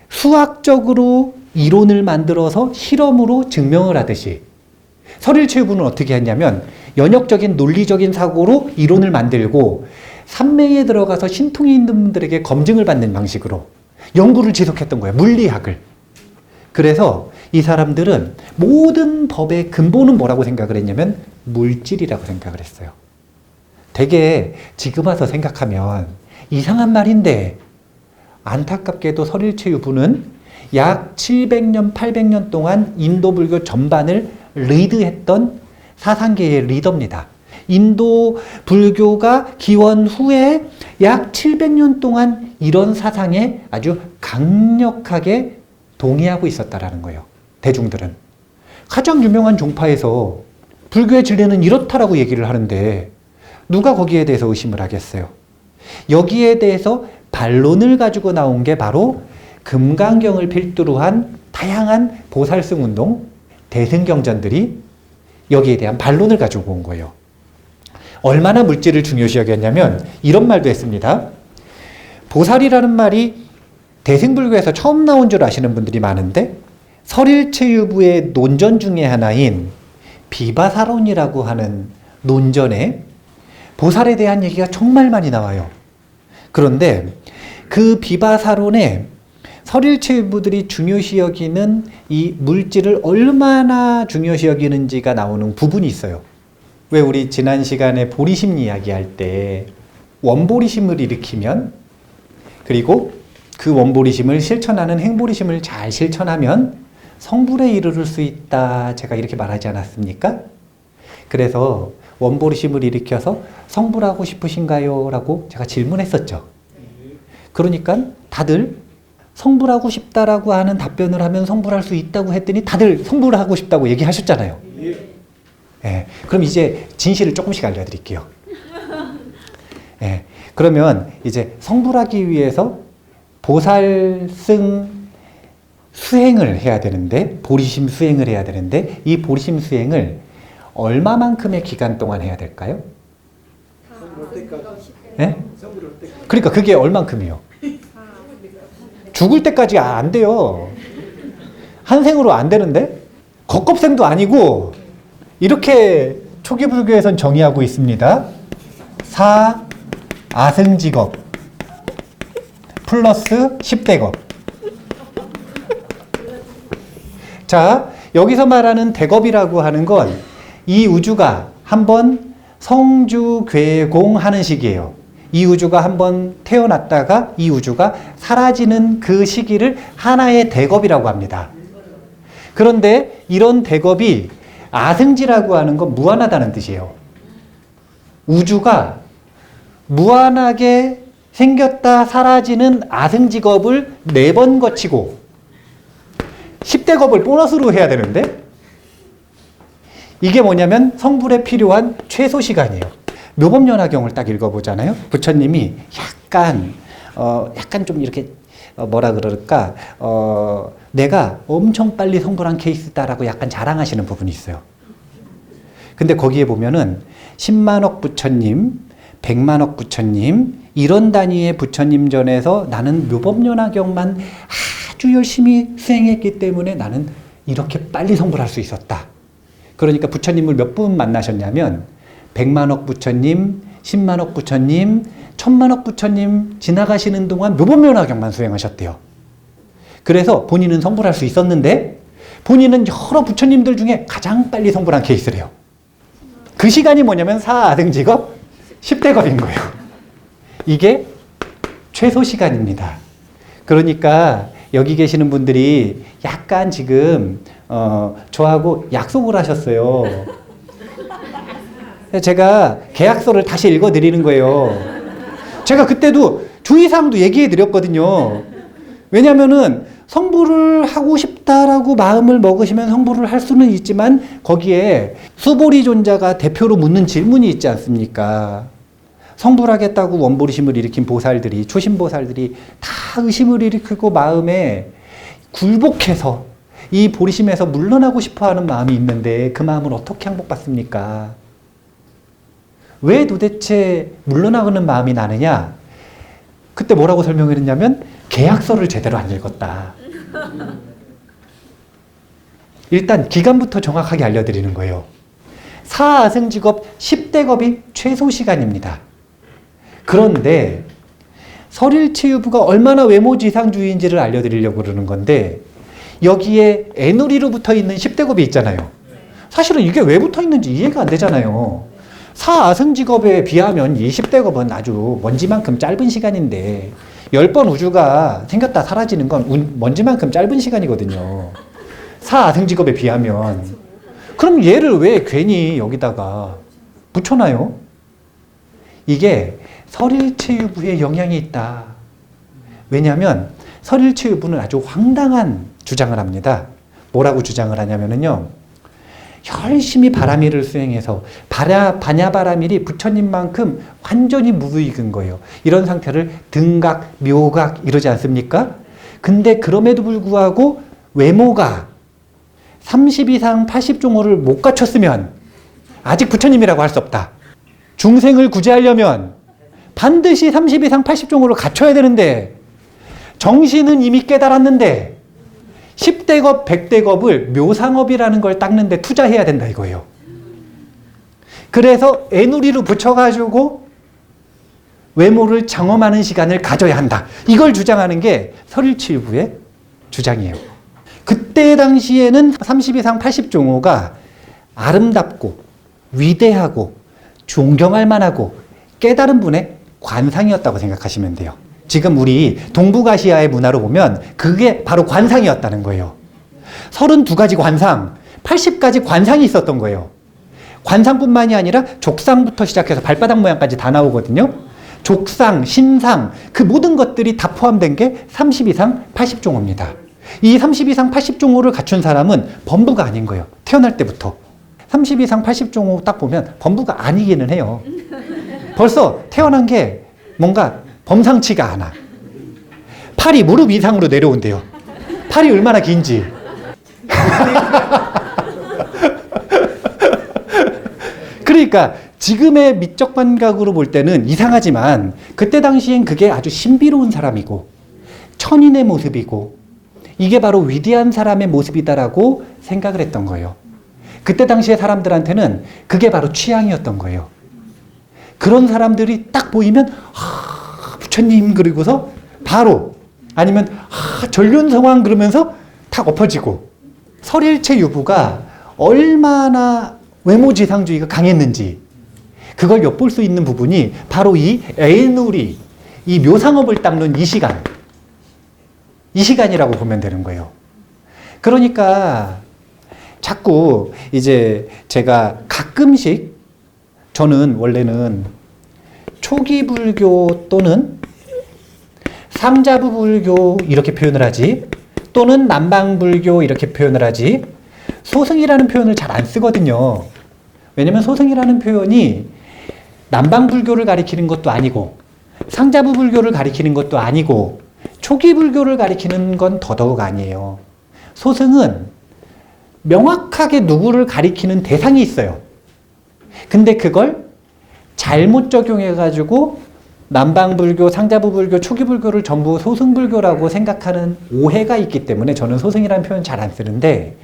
수학적으로 이론을 만들어서 실험으로 증명을 하듯이 설일체유부는 어떻게 했냐면 연역적인 논리적인 사고로 이론을 만들고 삼매에 들어가서 신통이 있는 분들에게 검증을 받는 방식으로 연구를 지속했던 거예요. 물리학을. 그래서 이 사람들은 모든 법의 근본은 뭐라고 생각을 했냐면 물질이라고 생각을 했어요. 되게 지금 와서 생각하면 이상한 말인데 안타깝게도 설일체유부는 약 700년, 800년 동안 인도 불교 전반을 리드했던 사상계의 리더입니다. 인도 불교가 기원 후에 약 700년 동안 이런 사상에 아주 강력하게 동의하고 있었다라는 거예요. 대중들은. 가장 유명한 종파에서 불교의 진리는 이렇다라고 얘기를 하는데 누가 거기에 대해서 의심을 하겠어요? 여기에 대해서 반론을 가지고 나온 게 바로 금강경을 필두로 한 다양한 보살승 운동, 대승경전들이 여기에 대한 반론을 가지고 온 거예요. 얼마나 물질을 중요시 여겼냐면 이런 말도 했습니다. 보살이라는 말이 대승불교에서 처음 나온 줄 아시는 분들이 많은데 설일체유부의 논전 중에 하나인 비바사론이라고 하는 논전에 보살에 대한 얘기가 정말 많이 나와요. 그런데 그 비바사론에 설일체유부들이 중요시 여기는 이 물질을 얼마나 중요시 여기는지가 나오는 부분이 있어요. 왜 우리 지난 시간에 보리심 이야기할 때 원보리심을 일으키면 그리고 그 원보리심을 실천하는 행보리심을 잘 실천하면 성불에 이르를 수 있다 제가 이렇게 말하지 않았습니까? 그래서 원보리심을 일으켜서 성불하고 싶으신가요? 라고 제가 질문했었죠. 그러니까 다들 성불하고 싶다라고 하는 답변을 하면 성불할 수 있다고 했더니 다들 성불하고 싶다고 얘기하셨잖아요. 예, 그럼 이제 진실을 조금씩 알려드릴게요. 예, 그러면 이제 성불하기 위해서 보살승 수행을 해야 되는데, 보리심 수행을 해야 되는데, 이 보리심 수행을 얼마만큼의 기간 동안 해야 될까요? 예? 그러니까 그게 얼만큼이요? 죽을 때까지 안 돼요. 한 생으로 안 되는데? 겉껍생도 아니고 이렇게 초기 불교에선 정의하고 있습니다. 사 아승직업 플러스 10대겁. 자, 여기서 말하는 대겁이라고 하는 건 이 우주가 한번 성주괴공하는 시기예요. 이 우주가 한번 태어났다가 이 우주가 사라지는 그 시기를 하나의 대겁이라고 합니다. 그런데 이런 대겁이 아승지라고 하는 건 무한하다는 뜻이에요. 우주가 무한하게 생겼다 사라지는 아승직업을 4번 거치고 10대겁을 보너스로 해야 되는데 이게 뭐냐면 성불에 필요한 최소 시간이에요. 묘법연화경을 딱 읽어보잖아요. 부처님이 약간 좀 이렇게 뭐라 그럴까 내가 엄청 빨리 성불한 케이스다라고 약간 자랑하시는 부분이 있어요. 근데 거기에 보면은 10만억 부처님, 100만억 부처님 이런 단위의 부처님 전에서 나는 묘법연화경만 아주 열심히 수행했기 때문에 나는 이렇게 빨리 성불할 수 있었다. 그러니까 부처님을 몇 분 만나셨냐면 100만억 부처님, 10만억 부처님, 1000만억 부처님 지나가시는 동안 묘법연화경만 수행하셨대요. 그래서 본인은 성불할 수 있었는데 본인은 여러 부처님들 중에 가장 빨리 성불한 케이스래요. 그 시간이 뭐냐면 사아등직업 10대겁인 거예요. 이게 최소 시간입니다. 그러니까 여기 계시는 분들이 약간 지금 저하고 약속을 하셨어요. 제가 계약서를 다시 읽어드리는 거예요. 제가 그때도 주의사항도 얘기해드렸거든요. 왜냐면은 성불을 하고 싶다라고 마음을 먹으시면 성불을 할 수는 있지만 거기에 수보리 존자가 대표로 묻는 질문이 있지 않습니까? 성불하겠다고 원보리심을 일으킨 보살들이, 초심보살들이 다 의심을 일으키고 마음에 굴복해서 이 보리심에서 물러나고 싶어하는 마음이 있는데 그 마음을 어떻게 항복받습니까? 왜 도대체 물러나는 마음이 나느냐? 그때 뭐라고 설명을 했냐면 계약서를 제대로 안 읽었다. 일단 기간부터 정확하게 알려드리는 거예요. 사아승직업 10대겁이 최소 시간입니다. 그런데 설일체유부가 얼마나 외모지상주의인지를 알려드리려고 그러는 건데 여기에 애누리로 붙어 있는 10대겁이 있잖아요. 사실은 이게 왜 붙어 있는지 이해가 안 되잖아요. 사아승직업에 비하면 20대급은 아주 먼지만큼 짧은 시간인데 10번 우주가 생겼다 사라지는 건 먼지만큼 짧은 시간이거든요. 사아승직업에 비하면. 그럼 얘를 왜 괜히 여기다가 붙여놔요? 이게 설일체유부에 영향이 있다. 왜냐하면 설일체유부는 아주 황당한 주장을 합니다. 뭐라고 주장을 하냐면요. 열심히 바라밀을 수행해서 반야바라밀이 부처님만큼 완전히 무의익은 거예요. 이런 상태를 등각, 묘각 이러지 않습니까? 근데 그럼에도 불구하고 외모가 30 이상 80종호를 못 갖췄으면 아직 부처님이라고 할 수 없다. 중생을 구제하려면 반드시 30 이상 80종호를 갖춰야 되는데 정신은 이미 깨달았는데 10대급, 100대급을 묘상업이라는 걸 닦는데 투자해야 된다 이거예요. 그래서 애누리로 붙여가지고 외모를 장엄하는 시간을 가져야 한다. 이걸 주장하는 게 설일치유부의 주장이에요. 그때 당시에는 30 이상 80종호가 아름답고 위대하고 존경할 만하고 깨달은 분의 관상이었다고 생각하시면 돼요. 지금 우리 동북아시아의 문화로 보면 그게 바로 관상이었다는 거예요. 32가지 관상, 80가지 관상이 있었던 거예요. 관상뿐만이 아니라 족상부터 시작해서 발바닥 모양까지 다 나오거든요. 족상, 신상, 그 모든 것들이 다 포함된 게 30 이상 80종호입니다. 이 30 이상 80종호를 갖춘 사람은 범부가 아닌 거예요. 태어날 때부터. 30 이상 80종호 딱 보면 범부가 아니기는 해요. 벌써 태어난 게 뭔가 범상치가 않아. 팔이 무릎 이상으로 내려온대요. 팔이 얼마나 긴지. 그러니까 지금의 미적 감각으로 볼 때는 이상하지만 그때 당시엔 그게 아주 신비로운 사람이고 천인의 모습이고 이게 바로 위대한 사람의 모습이다라고 생각을 했던 거예요. 그때 당시의 사람들한테는 그게 바로 취향이었던 거예요. 그런 사람들이 딱 보이면 부처님 그러고서 바로 아니면 전륜성왕 그러면서 탁 엎어지고 설일체 유부가 얼마나 외모지상주의가 강했는지 그걸 엿볼 수 있는 부분이 바로 이 애누리, 이 묘상업을 닦는 이 시간이라고 보면 되는 거예요. 그러니까 자꾸 이제 제가 가끔씩 저는 원래는 초기 불교 또는 상자부 불교 이렇게 표현을 하지 또는 남방 불교 이렇게 표현을 하지 소승이라는 표현을 잘 안 쓰거든요. 왜냐면 소승이라는 표현이 남방 불교를 가리키는 것도 아니고 상자부 불교를 가리키는 것도 아니고 초기 불교를 가리키는 건 더더욱 아니에요. 소승은 명확하게 누구를 가리키는 대상이 있어요. 근데 그걸 잘못 적용해가지고 남방불교, 상자부불교, 초기불교를 전부 소승불교라고 생각하는 오해가 있기 때문에 저는 소승이라는 표현 잘 안 쓰는데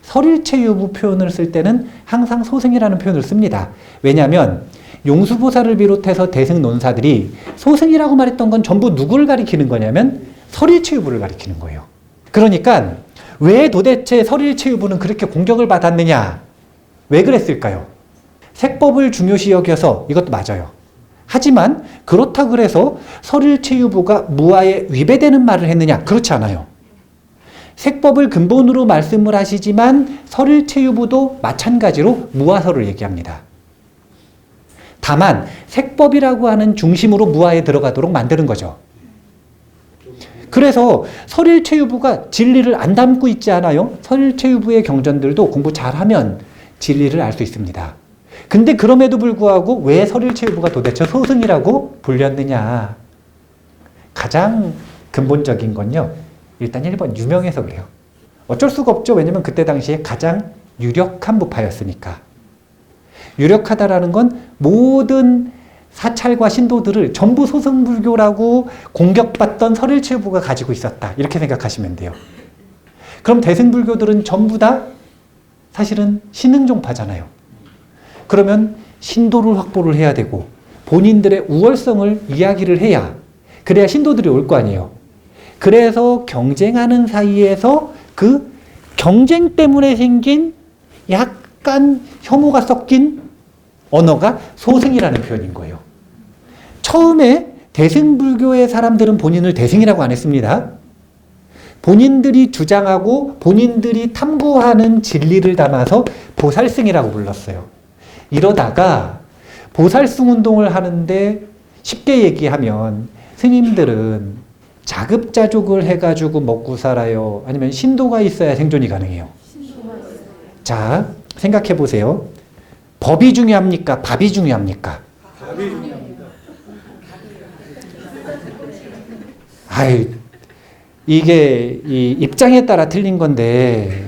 설일체유부 표현을 쓸 때는 항상 소승이라는 표현을 씁니다. 왜냐하면 용수보살을 비롯해서 대승논사들이 소승이라고 말했던 건 전부 누구를 가리키는 거냐면 설일체유부를 가리키는 거예요. 그러니까 왜 도대체 설일체유부는 그렇게 공격을 받았느냐? 왜 그랬을까요? 색법을 중요시 여겨서 이것도 맞아요. 하지만 그렇다고 해서 설일체유부가 무아에 위배되는 말을 했느냐? 그렇지 않아요. 색법을 근본으로 말씀을 하시지만 설일체유부도 마찬가지로 무아설을 얘기합니다. 다만 색법이라고 하는 중심으로 무아에 들어가도록 만드는 거죠. 그래서 설일체유부가 진리를 안 담고 있지 않아요? 설일체유부의 경전들도 공부 잘하면 진리를 알 수 있습니다. 근데 그럼에도 불구하고 왜 설일체유부가 도대체 소승이라고 불렸느냐? 가장 근본적인 건요. 일단 1번 유명해서 그래요. 어쩔 수가 없죠. 왜냐면 그때 당시에 가장 유력한 부파였으니까. 유력하다라는 건 모든 사찰과 신도들을 전부 소승불교라고 공격받던 설일체유부가 가지고 있었다. 이렇게 생각하시면 돼요. 그럼 대승불교들은 전부 다 사실은 신흥종파잖아요. 그러면 신도를 확보를 해야 되고 본인들의 우월성을 이야기를 해야 그래야 신도들이 올 거 아니에요. 그래서 경쟁하는 사이에서 그 경쟁 때문에 생긴 약간 혐오가 섞인 언어가 소승이라는 표현인 거예요. 처음에 대승불교의 사람들은 본인을 대승이라고 안 했습니다. 본인들이 주장하고 본인들이 탐구하는 진리를 담아서 보살승이라고 불렀어요. 이러다가 보살승 운동을 하는데 쉽게 얘기하면 스님들은 자급자족을 해가지고 먹고 살아요? 아니면 신도가 있어야 생존이 가능해요? 자, 생각해 보세요. 법이 중요합니까? 밥이 중요합니까? 아이, 이게 이 입장에 따라 틀린 건데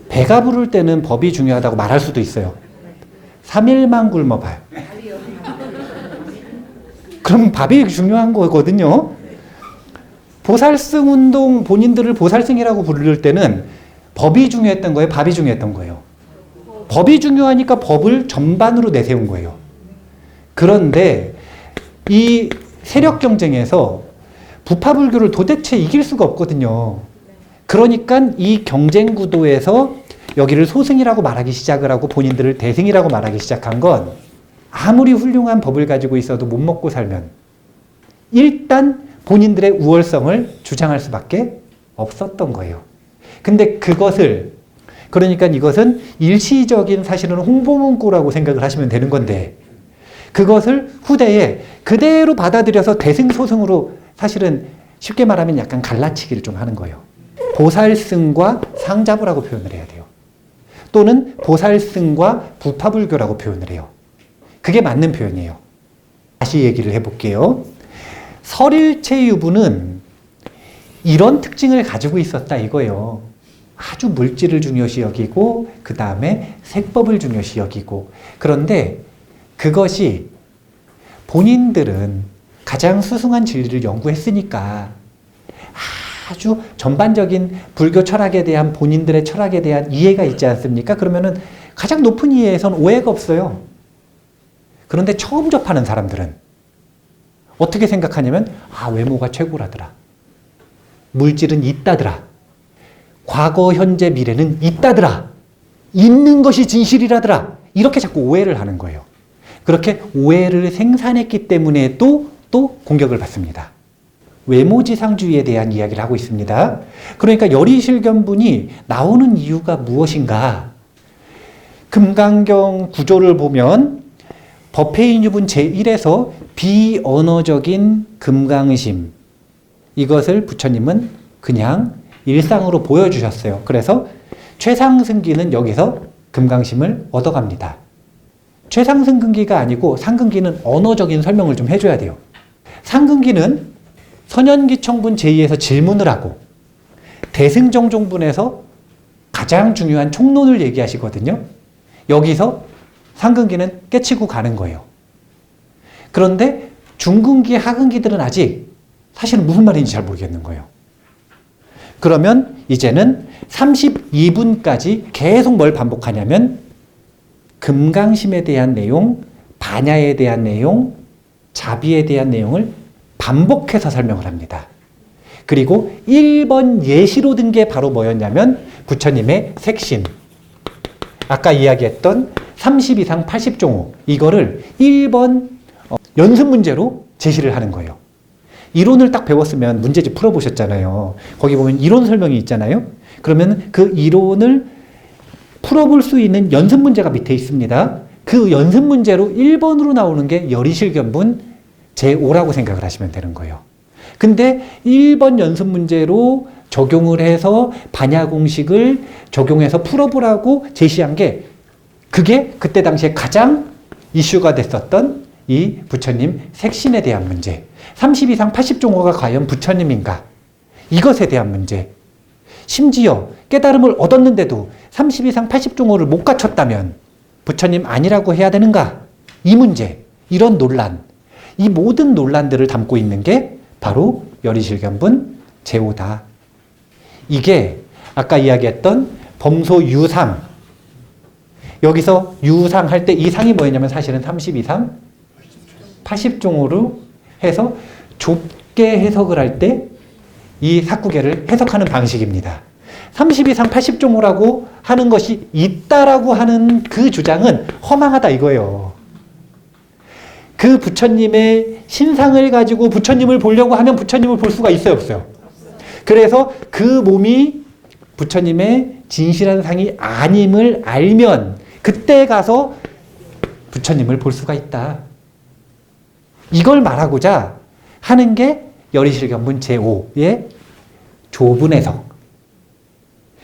배가 부를 때는 법이 중요하다고 말할 수도 있어요. 3일만 굶어봐요. 그럼 밥이 중요한 거거든요. 보살승 운동 본인들을 보살승이라고 부를 때는 법이 중요했던 거예요? 밥이 중요했던 거예요? 법이 중요하니까 법을 전반으로 내세운 거예요. 그런데 이 세력 경쟁에서 부파불교를 도대체 이길 수가 없거든요. 그러니까 이 경쟁 구도에서 여기를 소승이라고 말하기 시작을 하고 본인들을 대승이라고 말하기 시작한 건 아무리 훌륭한 법을 가지고 있어도 못 먹고 살면 일단 본인들의 우월성을 주장할 수밖에 없었던 거예요. 근데 그것을 그러니까 이것은 일시적인 사실은 홍보문구라고 생각을 하시면 되는 건데 그것을 후대에 그대로 받아들여서 대승소승으로 사실은 쉽게 말하면 약간 갈라치기를 좀 하는 거예요. 보살승과 상자부라고 표현을 해야 돼요. 또는 보살승과 부파불교라고 표현을 해요. 그게 맞는 표현이에요. 다시 얘기를 해볼게요. 설일체유부는 이런 특징을 가지고 있었다 이거예요. 아주 물질을 중요시 여기고 그 다음에 색법을 중요시 여기고 그런데 그것이 본인들은 가장 수승한 진리를 연구했으니까 아주 전반적인 불교 철학에 대한 본인들의 철학에 대한 이해가 있지 않습니까? 그러면은 가장 높은 이해에선 오해가 없어요. 그런데 처음 접하는 사람들은 어떻게 생각하냐면 외모가 최고라더라. 물질은 있다더라. 과거, 현재, 미래는 있다더라. 있는 것이 진실이라더라. 이렇게 자꾸 오해를 하는 거예요. 그렇게 오해를 생산했기 때문에 또 공격을 받습니다. 외모지상주의에 대한 이야기를 하고 있습니다. 그러니까 열의실견분이 나오는 이유가 무엇인가? 금강경 구조를 보면 법회인유분 제1에서 비언어적인 금강심 이것을 부처님은 그냥 일상으로 보여주셨어요. 그래서 최상승기는 여기서 금강심을 얻어갑니다. 최상승근기가 아니고 상근기는 언어적인 설명을 좀 해줘야 돼요. 상근기는 선현기청분 제2에서 질문을 하고 대승정종분에서 가장 중요한 총론을 얘기하시거든요. 여기서 상근기는 깨치고 가는 거예요. 그런데 중근기, 하근기들은 아직 사실은 무슨 말인지 잘 모르겠는 거예요. 그러면 이제는 32분까지 계속 뭘 반복하냐면 금강심에 대한 내용, 반야에 대한 내용, 자비에 대한 내용을 반복해서 설명을 합니다. 그리고 1번 예시로 든 게 바로 뭐였냐면 부처님의 색신. 아까 이야기했던 30 이상 80종호. 이거를 1번 연습 문제로 제시를 하는 거예요. 이론을 딱 배웠으면 문제집 풀어보셨잖아요. 거기 보면 이론 설명이 있잖아요. 그러면 그 이론을 풀어볼 수 있는 연습 문제가 밑에 있습니다. 그 연습 문제로 1번으로 나오는 게 열의실견분 제5라고 생각을 하시면 되는 거예요. 근데 1번 연습 문제로 적용을 해서 반야 공식을 적용해서 풀어보라고 제시한 게 그게 그때 당시에 가장 이슈가 됐었던 이 부처님 색신에 대한 문제. 30 이상 80종호가 과연 부처님인가? 이것에 대한 문제. 심지어 깨달음을 얻었는데도 30 이상 80종호를 못 갖췄다면 부처님 아니라고 해야 되는가? 이 문제, 이런 논란. 이 모든 논란들을 담고 있는 게 바로 열의실견분 제5다. 이게 아까 이야기했던 범소 유상. 여기서 유상 할 때 이 상이 뭐였냐면 사실은 30 이상 80종호로 해서 좁게 해석을 할 때 이 사구계를 해석하는 방식입니다. 30 이상 80종호라고 하는 것이 있다라고 하는 그 주장은 허망하다 이거예요. 그 부처님의 신상을 가지고 부처님을 보려고 하면 부처님을 볼 수가 있어요, 없어요? 그래서 그 몸이 부처님의 진실한 상이 아님을 알면 그때 가서 부처님을 볼 수가 있다. 이걸 말하고자 하는 게 열의실견문 제5의 좁은 해석.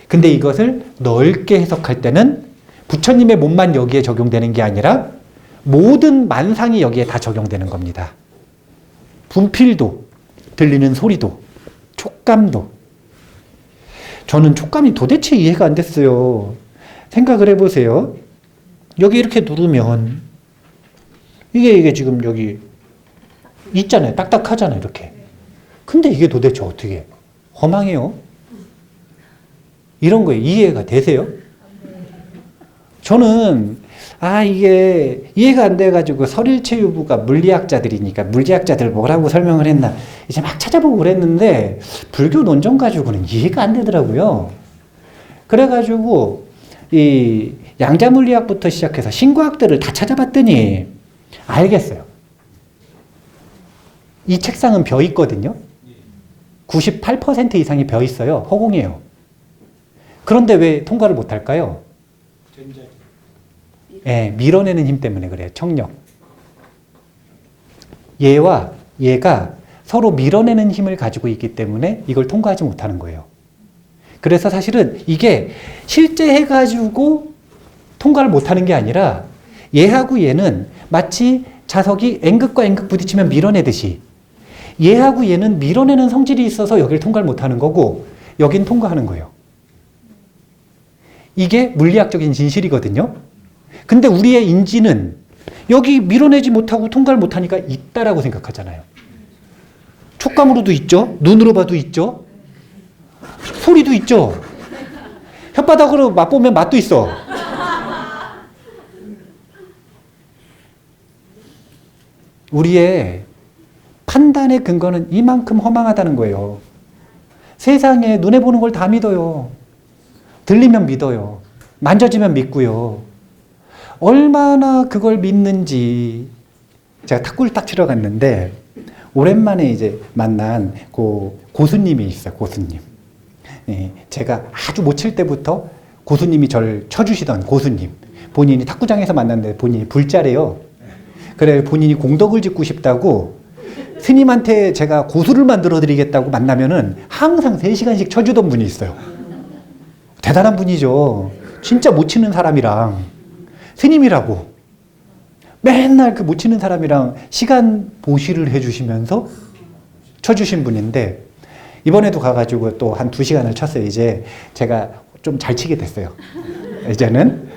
근데 이것을 넓게 해석할 때는 부처님의 몸만 여기에 적용되는 게 아니라 모든 만상이 여기에 다 적용되는 겁니다. 분필도, 들리는 소리도, 촉감도. 저는 촉감이 도대체 이해가 안 됐어요. 생각을 해보세요. 여기 이렇게 누르면 이게 지금 여기 있잖아요. 딱딱하잖아요. 이렇게. 근데 이게 도대체 어떻게 허망해요? 이런 거에 이해가 되세요? 저는 이게 이해가 안 돼가지고 설일체유부가 물리학자들이니까 물리학자들 뭐라고 설명을 했나 이제 막 찾아보고 그랬는데 불교 논정 가지고는 이해가 안 되더라고요. 그래가지고 이 양자물리학부터 시작해서 신과학들을 다 찾아봤더니 알겠어요. 이 책상은 벼 있거든요. 98% 이상이 벼 있어요. 허공이에요. 그런데 왜 통과를 못할까요? 예, 밀어내는 힘 때문에 그래요. 청력. 얘와 얘가 서로 밀어내는 힘을 가지고 있기 때문에 이걸 통과하지 못하는 거예요. 그래서 사실은 이게 실제 해가지고 통과를 못하는 게 아니라 얘하고 얘는 마치 자석이 N극과 N극 부딪히면 밀어내듯이 얘하고 얘는 밀어내는 성질이 있어서 여기를 통과를 못하는 거고 여긴 통과하는 거예요. 이게 물리학적인 진실이거든요. 근데 우리의 인지는 여기 밀어내지 못하고 통과를 못하니까 있다라고 생각하잖아요. 촉감으로도 있죠. 눈으로 봐도 있죠. 소리도 있죠. 혓바닥으로 맛보면 맛도 있어. 우리의 판단의 근거는 이만큼 허망하다는 거예요. 세상에 눈에 보는 걸 다 믿어요. 들리면 믿어요. 만져지면 믿고요. 얼마나 그걸 믿는지. 제가 탁구를 딱 치러 갔는데 오랜만에 이제 만난 고수님이 있어요. 고수님. 예, 제가 아주 못 칠 때부터 고수님이 저를 쳐주시던 고수님. 본인이 탁구장에서 만났는데 본인이 불자래요. 그래 본인이 공덕을 짓고 싶다고 스님한테 제가 고수를 만들어 드리겠다고 만나면은 항상 3시간씩 쳐주던 분이 있어요. 대단한 분이죠. 진짜 못 치는 사람이랑 스님이라고 맨날 그 못 치는 사람이랑 시간 보시를 해주시면서 쳐주신 분인데 이번에도 가가지고 또 한 2시간을 쳤어요. 이제 제가 좀 잘 치게 됐어요. 이제는.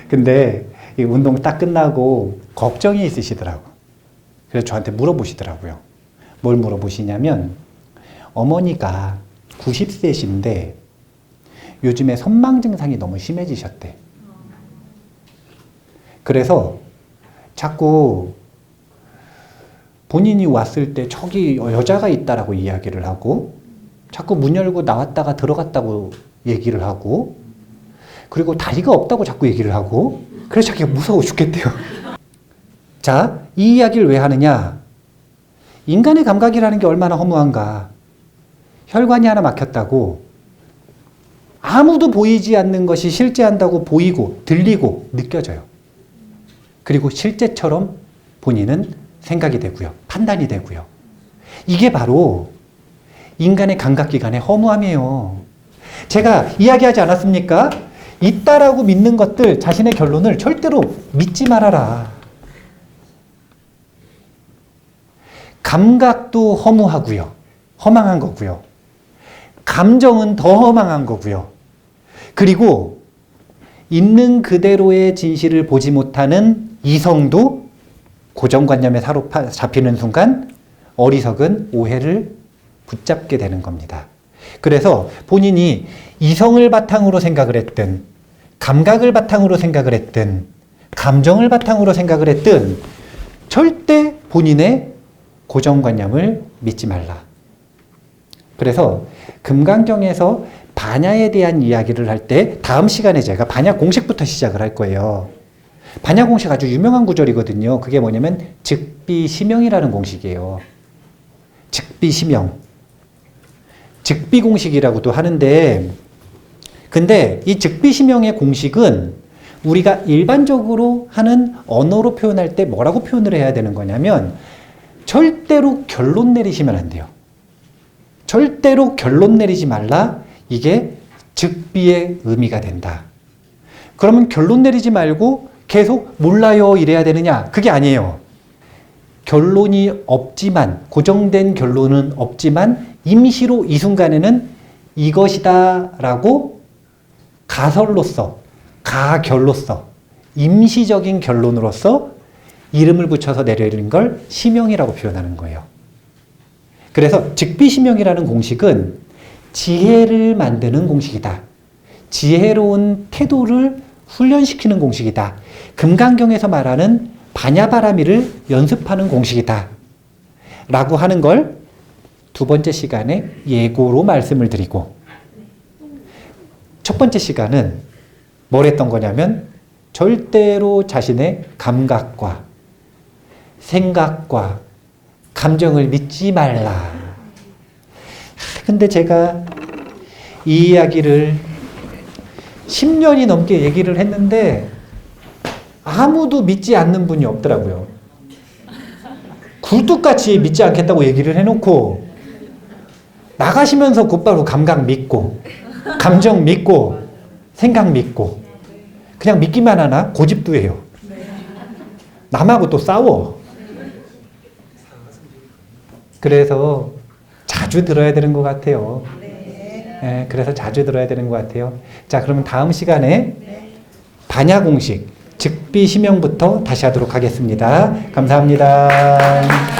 근데 이 운동 딱 끝나고 걱정이 있으시더라고. 그래서 저한테 물어보시더라고요. 뭘 물어보시냐면 어머니가 90세신데 요즘에 선망 증상이 너무 심해지셨대. 그래서 자꾸 본인이 왔을 때 저기 여자가 있다라고 이야기를 하고 자꾸 문 열고 나왔다가 들어갔다고 얘기를 하고 그리고 다리가 없다고 자꾸 얘기를 하고 그래서 자기가 무서워 죽겠대요. 자, 이 이야기를 왜 하느냐? 인간의 감각이라는 게 얼마나 허무한가. 혈관이 하나 막혔다고 아무도 보이지 않는 것이 실제한다고 보이고 들리고 느껴져요. 그리고 실제처럼 본인은 생각이 되고요. 판단이 되고요. 이게 바로 인간의 감각기관의 허무함이에요. 제가 이야기하지 않았습니까? 있다라고 믿는 것들 자신의 결론을 절대로 믿지 말아라. 감각도 허무하고요. 허망한 거고요. 감정은 더 허망한 거고요. 그리고 있는 그대로의 진실을 보지 못하는 이성도 고정관념에 사로잡히는 순간 어리석은 오해를 붙잡게 되는 겁니다. 그래서 본인이 이성을 바탕으로 생각을 했든 감각을 바탕으로 생각을 했든 감정을 바탕으로 생각을 했든 절대 본인의 고정관념을 믿지 말라. 그래서 금강경에서 반야에 대한 이야기를 할 때 다음 시간에 제가 반야 공식부터 시작을 할 거예요. 반야 공식 아주 유명한 구절이거든요. 그게 뭐냐면 즉비시명이라는 공식이에요. 즉비시명. 즉비공식이라고도 하는데, 근데 이 즉비시명의 공식은 우리가 일반적으로 하는 언어로 표현할 때 뭐라고 표현을 해야 되는 거냐면 절대로 결론 내리시면 안 돼요. 절대로 결론 내리지 말라. 이게 즉비의 의미가 된다. 그러면 결론 내리지 말고 계속 몰라요 이래야 되느냐? 그게 아니에요. 결론이 없지만, 고정된 결론은 없지만 임시로 이 순간에는 이것이다 라고 가설로서, 가결로서, 임시적인 결론으로서 이름을 붙여서 내리는 걸 시명이라고 표현하는 거예요. 그래서 즉비시명이라는 공식은 지혜를 만드는 공식이다. 지혜로운 태도를 훈련시키는 공식이다. 금강경에서 말하는 반야바라미를 연습하는 공식이다. 라고 하는 걸 두 번째 시간에 예고로 말씀을 드리고, 첫 번째 시간은 뭘 했던 거냐면 절대로 자신의 감각과 생각과 감정을 믿지 말라. 근데 제가 이 이야기를 10년이 넘게 얘기를 했는데 아무도 믿지 않는 분이 없더라고요. 굴뚝같이 믿지 않겠다고 얘기를 해놓고 나가시면서 곧바로 감각 믿고 감정 믿고 생각 믿고 그냥 믿기만 하나 고집도 해요. 남하고 또 싸워. 그래서 자주 들어야 되는 것 같아요. 네, 그래서 자주 들어야 되는 것 같아요. 자, 그러면 다음 시간에 반야 공식, 즉비시명부터 다시 하도록 하겠습니다. 감사합니다.